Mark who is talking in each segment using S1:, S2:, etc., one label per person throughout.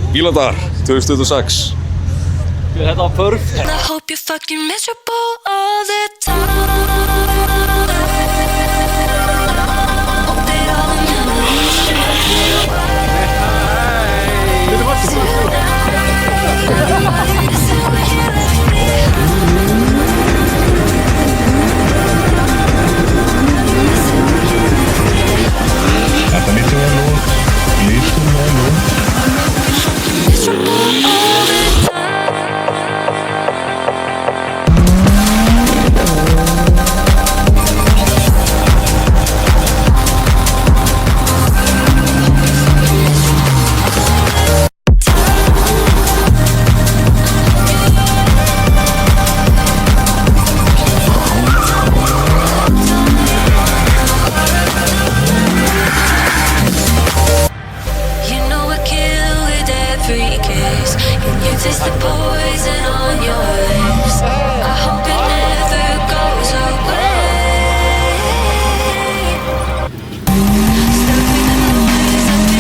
S1: Bíladagar 2026.
S2: Þetta var perfect.
S3: I hope you're fucking miserable all the time. Hope that all the memories
S4: Þetta lítur vel út.
S3: miserable all the time. You know I kill with every kiss. Can you taste the poison on your lips? I hope it never goes away. Stuck in the noise of it.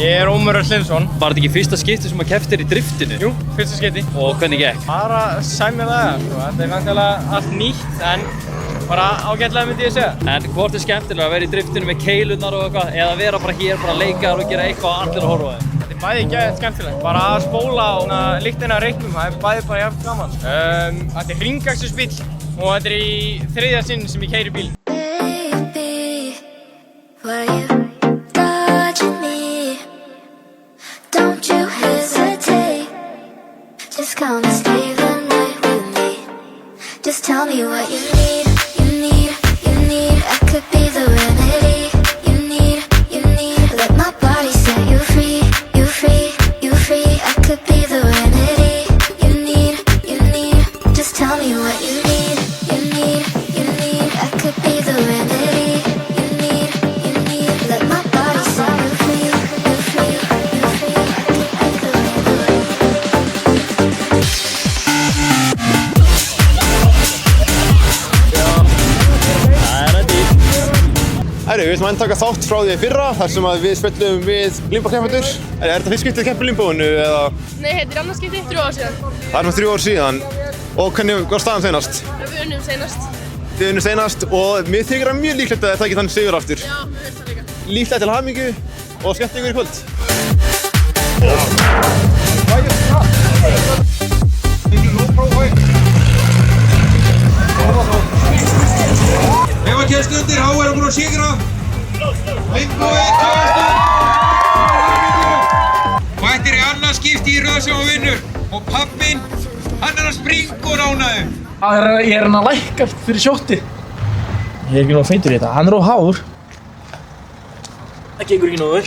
S5: Ég Ómar Hlinsson.
S2: Var þetta ekki fyrsta skipti sem að kepptir í driftinu?
S5: Jú, fyrsta skipti.
S2: Og hvernig gekk?
S5: Bara sæmilega, sko. Þetta er vantilega allt nýtt, en bara ágætlega myndi ég segja.
S2: En hvort er skemmtilega að vera í driftinu með keilurnar og eitthvað, eða vera bara hér, bara leika og gera eitthvað og allir að horfa á þeim?
S5: Þetta er bæði gæðið skemmtilegt. Bara að spóla og lyktina af reyknum, það er bæði bara jafn gaman. Þetta er hringakstursbíll og þetta er í 3. sinn sem ég keyri bíl.
S3: Baby, why you dodging me? Don't you hesitate. Just come and stay the night with me. Just tell me what you need, you need, you need. I could be the remedy. You need, you need. Let my body set you free, you free, you free. I could be the remedy. You need, you need. Just tell me what you need, you need, you need. I could be the remedy. You need, you need. Let my body set you free, you free, you free. I could be the remedy.
S6: Við ætlum að taka þátt frá því í fyrra þar sem að við spjöllum við limbakeppendur. Er þetta fyrst skiptið að keppa í limbóinu eða?
S7: Nei, þetta er annars skipti, 3 ár síðan.
S6: Það er 3 ár síðan. Og hvernig var staðan seinast?
S7: Við unnum seinast.
S6: Þið unnum seinast og mér þykir það mjög líklegt að það taki þann sigur aftur.
S7: Já, mér finnst það líka.
S6: Líklegt til hamingju og skemmt ykkur í kvöld.
S8: Ef að kemst undir, H er búinn að sigra. Limbói, 2 stund. Mættir í annað skipti í röð sem hún vinnur. Og pappinn, hann er að springa og ránaðu.
S9: Ég er hann að lækka fyrir sjótti. Ég er ekki nóg feintur í þetta. Hann er of hár. Það gengur ekki nógu vel.